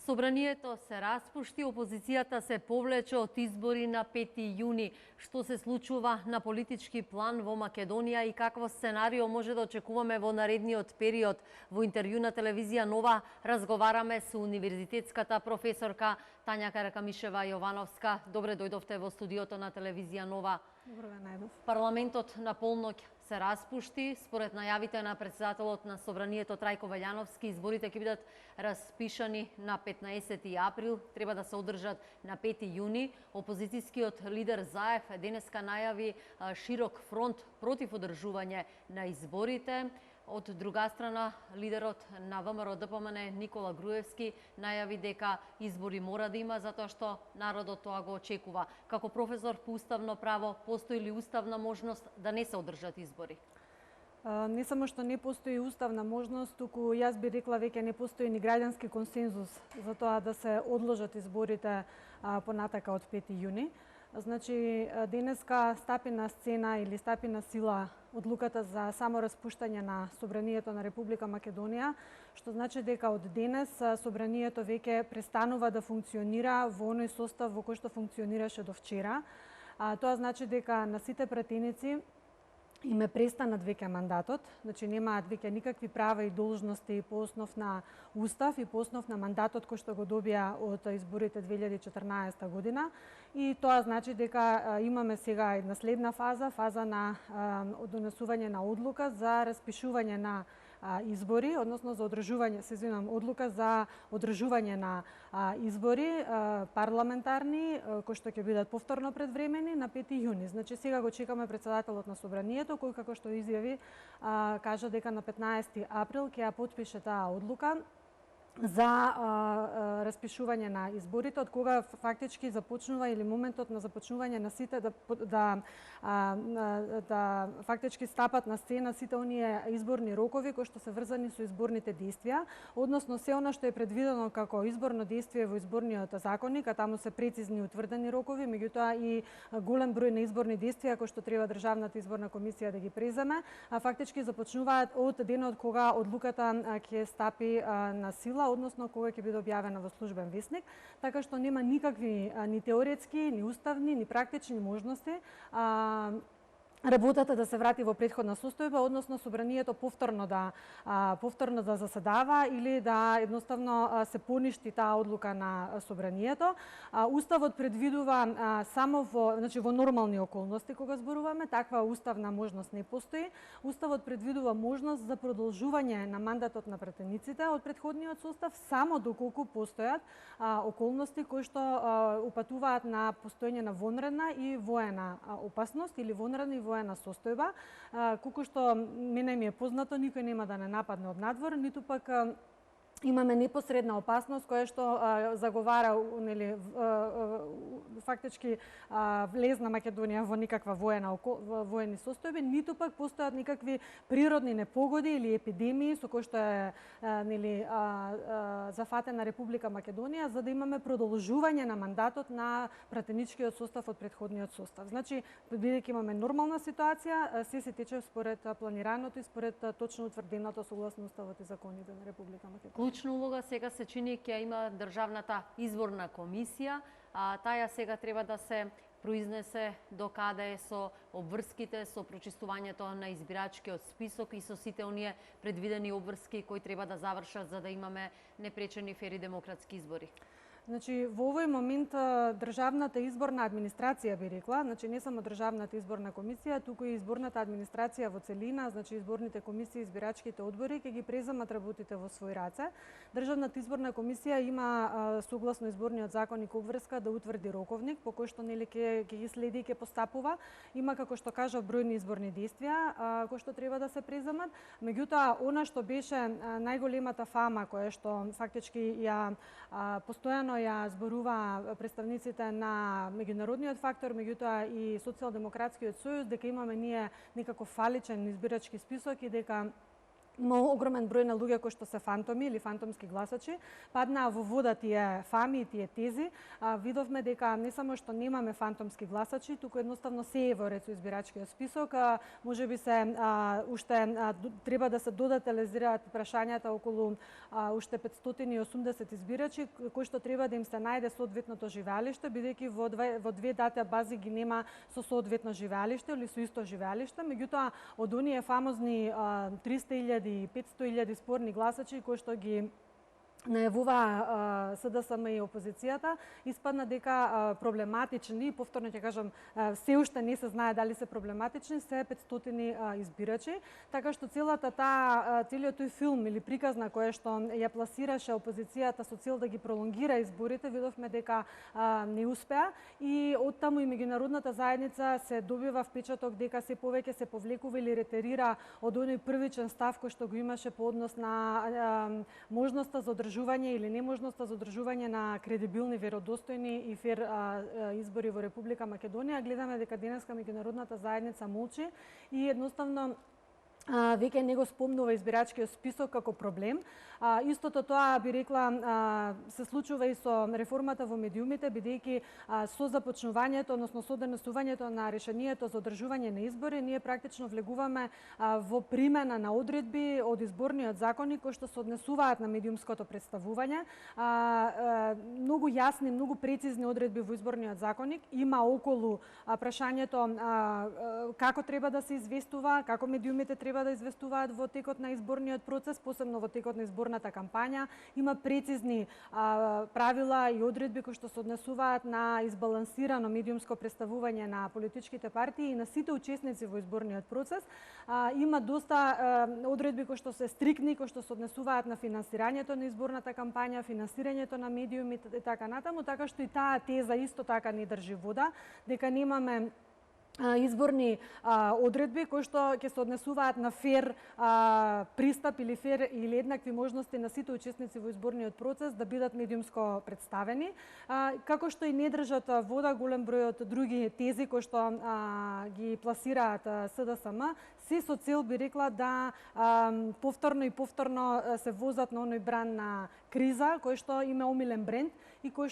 Собранието се распушти, опозицијата се повлече од избори на 5 јуни. Што се случува на политички план во Македонија и какво сценарио може да очекуваме во наредниот период? Во интервју на телевизија Нова разговараме со универзитетската професорка Тања Каракамишева Јовановска. Добре дојдовте во студиото на телевизија Нова. Добро ве најдов. Парламентот на полноќ се распушти. Според најавите на председателот на Собранието Трајко Велјановски, изборите ќе бидат распишани на 15 април, треба да се одржат на 5 јуни. Опозицијскиот лидер Заев денеска најави широк фронт против одржување на изборите. Од друга страна, лидерот на ВМРО ДПМН Никола Груевски најави дека избори мора да има затоа што народот тоа го очекува. Како професор по уставно право, постои ли уставна можност да не се одржат избори? Не само што не постои уставна можност, туку јас би рекла веќе не постои ни граѓански консензус за тоа да се одложат изборите понатака од 5 јуни. Значи, денеска стапи на сцена или стапи на сила одлуката за само распуштање на Собранието на Република Македонија, што значи дека од денес Собранието веќе престанува да функционира во оној состав во кој што функционираше до вчера. Тоа значи дека на сите пратеници им е престанат веќе мандатот, значи немаат веќе никакви права и должности по основ на устав и по основ на мандатот кој што го добија од изборите 2014 година. И тоа значи дека имаме сега една следна фаза на донесување на одлука за распишување на избори, односно за одржување, одлука за одржување на избори парламентарни, кои што ќе бидат повторно предвремени на 5 јуни. Значи сега го чекаме председателот на Собранието, кој како што изјави, кажа дека на 15 април ќе ја потпише таа одлука за распишување на изборите, од кога фактички започнува или моментот на започнување на сите да фактички стапат на сцена сите оние изборни рокови кои што се врзани со изборните действија, односно се она што е предвидено како изборно действие во изборниот законник, а таму се прецизни утврдени рокови, меѓутоа и голем број на изборни действија кои што треба Државната изборна комисија да ги преземе, фактички започнуваат од денот кога одлуката ќе стапи на сила, односно кога ќе биде објавена во службен весник, така што нема никакви ни теоретски, ни уставни, ни практични можности работата да се врати во претходна состојба, односно Собранието повторно да заседава или да едноставно се поништи таа одлука на Собранието. Уставот предвидува само во нормални околности кога зборуваме, таква уставна можност не постои. Уставот предвидува можност за продолжување на мандатот на пратениците од претходниот состав само доколку постојат околности кои што упатуваат на постоење на вонредна и воена опасност или вонредна и воена состојба. Колку што мене ми е познато, никој нема да не нападне од надвор, ниту пак имаме непосредна опасност која што заговара фактички влез на Македонија во никаква воени состојби, ниту пак постојат никакви природни непогоди или епидемии со кои што е зафатена Република Македонија, за да имаме продолжување на мандатот на пратеничкиот состав од претходниот состав. Значи, бидејќи имаме нормална ситуација, се тече според планираното и според точно утврденото согласно уставот и законите на Република Македонија. Клучна улога сега се чини ќе има Државната изборна комисија, таа сега треба да се произнесе до каде со обврските со прочистувањето на избирачкиот список и со сите оние предвидени обврски кои треба да завршат за да имаме непречени фери демократски избори. Значи, во овој момент Државната изборна администрација би рекла, значи не само Државната изборна комисија, туку и изборната администрација во целина, значи изборните комисии, избирачките одбори ќе ги преземат работите во свој раце. Државната изборна комисија има согласно изборниот законник обврска да утврди роковник по кој што ќе ги следи и ќе постапува. Има, како што кажав, бројни изборни действија кои што треба да се преземат. Меѓутоа, она што беше најголемата фама која што фактички ја постојано ја зборува представниците на меѓународниот фактор, меѓутоа и Социјалдемократскиот сојуз, дека имаме ние некако фаличен избирачки список и дека има огромен број на луѓе кои што се фантоми или фантомски гласачи, паднаа во вода тие фами и тие тези. Видовме дека не само што немаме фантомски гласачи, туку едноставно се е во ред со избирачкиот список, можеби се уште треба да се додетализираат прашањата околу уште 580 избирачи кои што треба да им се најде соодветното живеалиште, бидејќи во две дата бази ги нема со соодветно живеалиште или со исто живеалиште, меѓутоа од оние фамозни 300.000 и 500.000 спорни гласачи кои што ги најавува СДСМ и опозицијата, испадна дека проблематични, повторно ќе кажам, се уште не се знае дали се проблематични, се 500 избирачи, така што целиот тој филм или приказ на кој што ја пласираше опозицијата со цел да ги пролонгира изборите, видовме дека не успеа и оттаму и меѓународната заедница се добива впечаток дека се повеќе се повлекува или ретерира од оној првичен став кој што го имаше по однос на можноста за одржување или неможноста за одржување на кредибилни, веродостојни и фер избори во Република Македонија. Гледаме дека денеска меѓународната заедница молчи и едноставно веќе не го спомнува избирачкиот список како проблем. Истото тоа би рекла се случува и со реформата во медиумите, бидејќи со започнувањето, односно со донесувањето на решението за одржување на избори, ние практично влегуваме во примена на одредби од изборниот законник кои што се однесуваат на медиумското представување. Многу јасни, многу прецизни одредби во изборниот законник има околу прашањето како треба да се известува, како медиумите треба да известуваат во текот на изборниот процес, посебно во текот на изборната кампања. Има прецизни правила и одредби кои што се однесуваат на избалансирано медиумско представување на политичките партии и на сите учесници во изборниот процес. Има доста одредби кои што се стрикни, кои што се однесуваат на финансирањето на изборната кампања, финансирањето на медиумите и така натаму, така што и таа теза исто така не држи вода, дека немаме изборни одредби кои што ќе се однесуваат на фер пристап или фер или еднакви можности на сите учесници во изборниот процес да бидат медиумско представени, како што и не држат вода голем број од други тези кои што ги пласираат СДСМ, се со цел би рекла да повторно и повторно се возат на оној бран на криза кој што има омилен бренд и во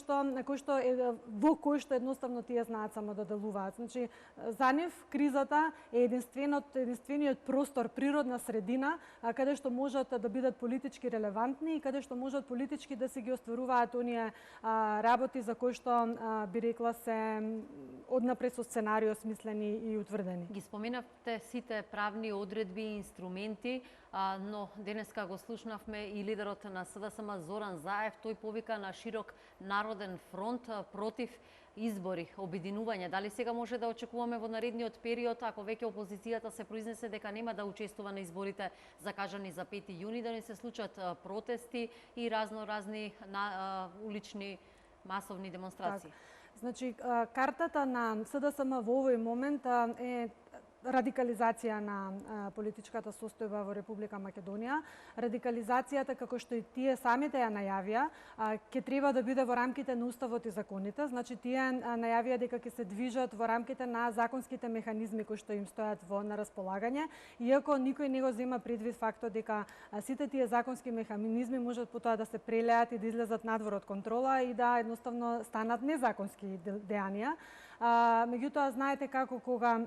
кој што едноставно тие знаат само да делуваат. Значи, за нив кризата е единствениот простор, природна средина, каде што можат да бидат политички релевантни и каде што можат политички да се ги остваруваат оние работи за кои што би рекла се однапред со сценарио смислени и утврдени. Ги споменавте сите правни одредби и инструменти, но денеска го слушнавме и лидерот на СДСМ Зоран Заев, тој повика на широк народен фронт против избори, обединување. Дали сега може да очекуваме во наредниот период, ако веќе опозицијата се произнесе дека нема да учествува на изборите закажани за 5 јуни, да не се случат протести и разни улични масовни демонстрации? Так. Значи, картата на СДСМ во овој момент е радикализација на политичката состојба во Република Македонија. Радикализацијата, како што и тие самите ја најавија, ќе треба да биде во рамките на уставот и законите. Значи, тие најавија дека ќе се движат во рамките на законските механизми кои што им стојат на располагање, иако никој не го зема предвид фактот дека сите тие законски механизми можат потоа да се прелеат и да излезат надвор од контрола и да едноставно станат незаконски дејанија. Меѓутоа, знаете како кога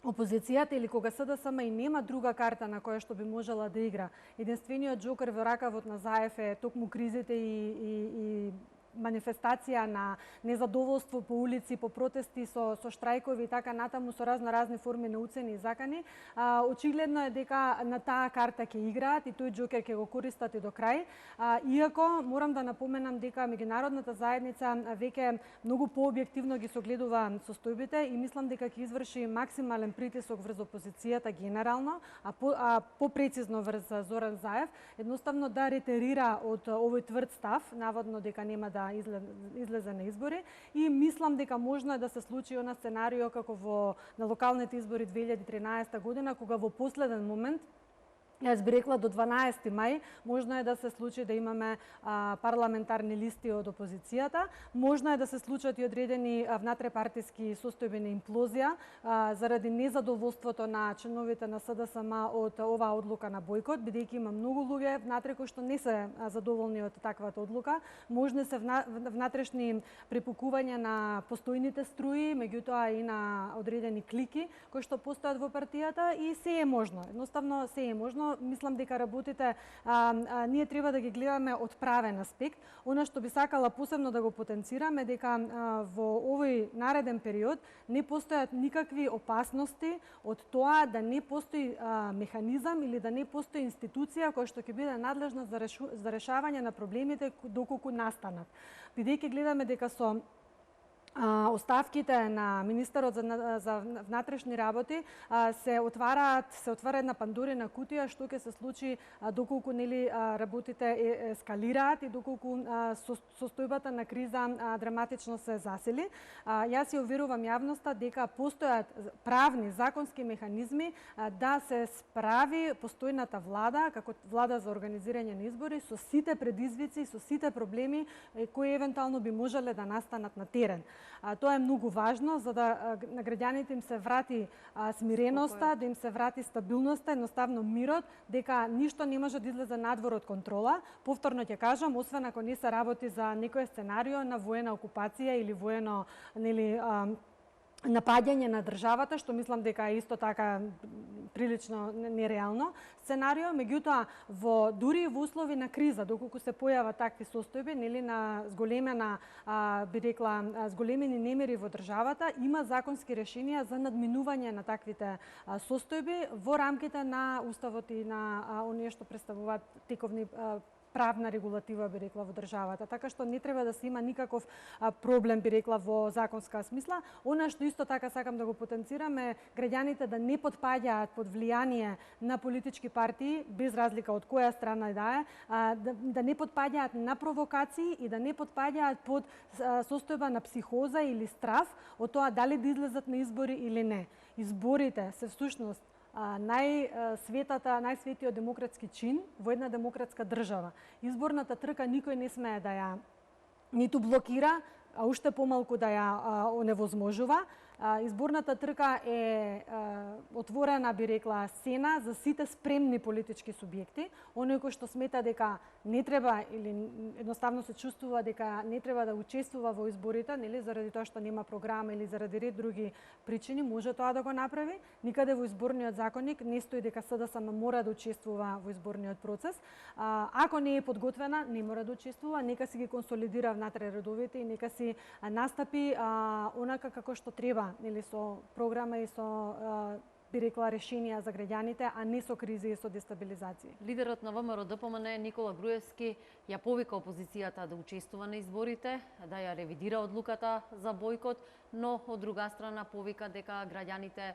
опозицијата или кога СДСМ и нема друга карта на која што би можела да игра. Единствениот џокер во ракавот на Заев е токму кризите и манифестација на незадоволство по улици, по протести, со штрајкови и така натаму, со разни форми на уцени и закани. Очигледно е дека на таа карта ќе играат и тој џокер ќе го користат и до крај. Иако морам да напоменам дека меѓународната заедница веќе многу пообјективно ги согледува состојбите и мислам дека ќе изврши максимален притисок врз опозицијата генерално, а попрецизно врз Зоран Заев, едноставно да ретерира од овој тврд став, наводно дека нема да излезе на избори, и мислам дека можно е да се случи она сценарио како на локалните избори 2013 година, кога во последен момент Јас би рекла до 12 мај, можно е да се случи да имаме парламентарни листи од опозицијата, можно е да се случат и одредени внатрепартиски состојби на имплозија заради незадоволството на членовите на СДСМ од оваа одлука на бојкот, бидејќи има многу луѓе внатре кои што не се задоволни од таквата одлука. Можни се внатрешни препукувања на постојните струи, меѓутоа и на одредени клики кои што постојат во партијата и се е можно. Едноставно се е можно. Мислам дека работите ние треба да ги гледаме од правен аспект. Она што би сакала посебно да го потенцирам е дека во овој нареден период не постојат никакви опасности од тоа да не постои механизам или да не постои институција која што ќе биде надлежна за решавање на проблемите доколку настанат. Бидејќи гледаме дека со оставките на министерот за внатрешни работи се отвара една пандорина кутија што ќе се случи доколку нели работите ескалираат и доколку состојбата на криза драматично се засили. Јас ја уверувам јавноста дека постојат правни законски механизми да се справи постојната влада како влада за организирање на избори со сите предизвици, со сите проблеми кои евентуално би можеле да настанат на терен. Тоа е многу важно за да на граѓаните им се врати смиреноста, да им се врати стабилноста, едноставно мирот, дека ништо не може да излезе надвор од контрола. Повторно ќе кажам, освен ако не се работи за некој сценарио на воена окупација или воено напаѓање на државата, што мислам дека е исто така прилично нереално сценарио, меѓутоа дури во услови на криза, доколку се појават такви состојби, нели на зголемена би рекла зголемени немири во државата, има законски решенија за надминување на таквите состојби во рамките на уставот и на оние што представуваат тековни правна регулатива, би рекла, во државата. Така што не треба да се има никаков проблем, би рекла, во законска смисла. Она што исто така сакам да го потенцирам е граѓаните да не потпаѓаат под влијание на политички партии, без разлика од која страна да е, да не потпаѓаат на провокации и да не потпаѓаат под состојба на психоза или страв од тоа дали да излезат на избори или не. Изборите се всушност најсветиот демократски чин во една демократска држава. Изборната трка никој не смее да ја ниту блокира, а уште помалку да ја оневозможува. Изборната трка е отворена, би рекла, сцена за сите спремни политички субјекти. Оној кој што смета дека не треба или едноставно се чувствува дека не треба да учествува во изборите, нели заради тоа што нема програма или заради ред други причини, може тоа да го направи. Никаде во изборниот законник не стои дека СДСМ мора да учествува во изборниот процес. Ако не е подготвена, не мора да учествува, нека си ги консолидира внатре редовите и нека си настапи онака како што треба, нели со програма и со би рекла решенија за граѓаните, а не со кризи и со дестабилизација. Лидерот на ВМРО ДПМН Никола Груевски ја повика опозицијата да учествува на изборите, да ја ревидира одлуката за бојкот, но од друга страна повика дека граѓаните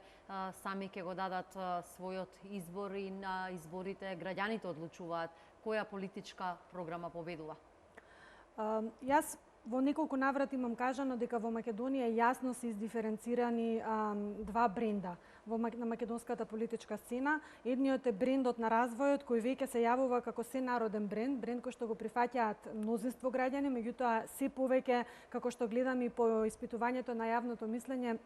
сами ќе го дадат својот избор и на изборите граѓаните одлучуваат која политичка програма победува. Јас во неколку наврати имам кажано дека во Македонија јасно се издиференцирани два бренда на македонската политичка сцена. Едниот е брендот на развојот кој веќе се јавува како сенароден бренд кој што го прифаќаат мнозинство граѓани, меѓутоа се повеќе како што гледам и по испитувањето на јавното мислење,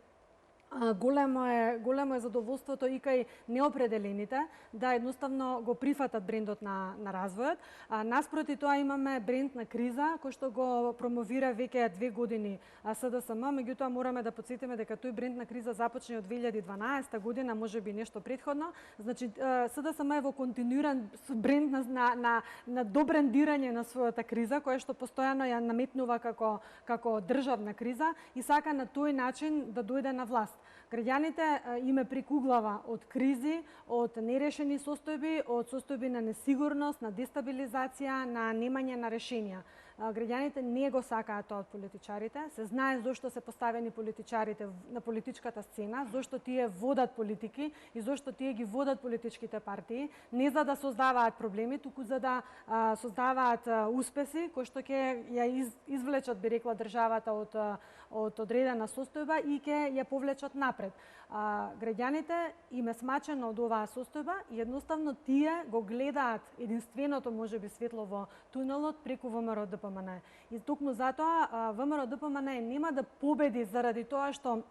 големо е задоволството и кај неопределените да едноставно го прифатат брендот на развојот. Наспроти тоа имаме бренд на криза кој што го промовира веќе 2 години СДСМ, меѓутоа мораме да потсетиме дека тој бренд на криза започна од 2012 година, можеби нешто претходно. Значи СДСМ е во континуиран бренд на добрендирање на својата криза, која што постојано ја наметнува како државна криза и сака на тој начин да дојде на власт. Граѓаните име прикуглава од кризи, од нерешени состојби, од состојби на несигурност, на дестабилизација, на немање на решенија. Граѓаните не го сакаат тоа од политичарите. Се знае зошто се поставени политичарите на политичката сцена, зошто тие водат политики и зошто тие ги водат политичките партии, не за да создаваат проблеми, туку за да создаваат успеси кои што ќе ја извлечат, би рекла, државата од одредена состојба и ќе ја повлечат напред. Граѓаните им е смачено од оваа состојба и едноставно тие го гледаат единственото можеби светло во тунелот преку ВМРО ДПМН. И токму затоа ВМРО ДПМН нема да победи заради тоа што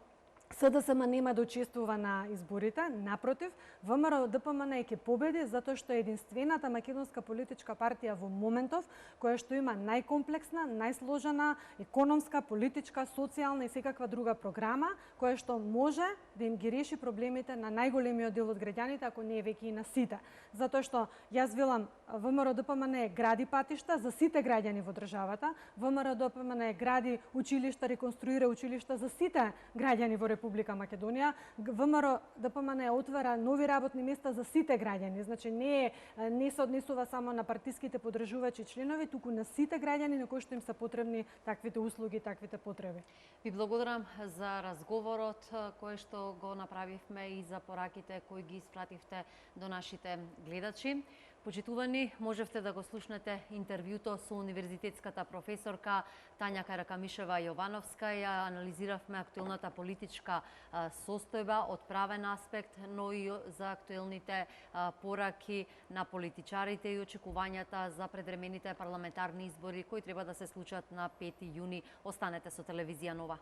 СДСМ нема да учествува на изборите, напротив, ВМРО ДПМН ќе победи затоа што е единствената македонска политичка партија во моментов која што има најкомплексна, најсложена економска, политичка, социјална и секаква друга програма која што може да им ги реши проблемите на најголемиот дел од граѓаните, ако не е веќе и на сите. Затоа што јас велам, ВМРО ДПМН гради патишта за сите граѓани во државата, ВМРО ДПМН гради училишта, реконструира училишта за сите граѓани во Република Македонија. ВМРО ДПМН отвара нови работни места за сите граѓани. Значи не се однесува само на партиските подржувачи и членови, туку на сите граѓани на кои што им се потребни таквите услуги, таквите потреби. Ви благодарам за разговорот кој што го направивме и за пораките кои ги испративте до нашите гледачи. Почитувани, можевте да го слушнете интервјуто со универзитетската професорка Тања Каракамишева Јовановска. Ја анализиравме актуелната политичка состојба од правен аспект, но и за актуелните пораки на политичарите и очекувањата за предвремените парламентарни избори кои треба да се случат на 5 јуни. Останете со телевизија Нова.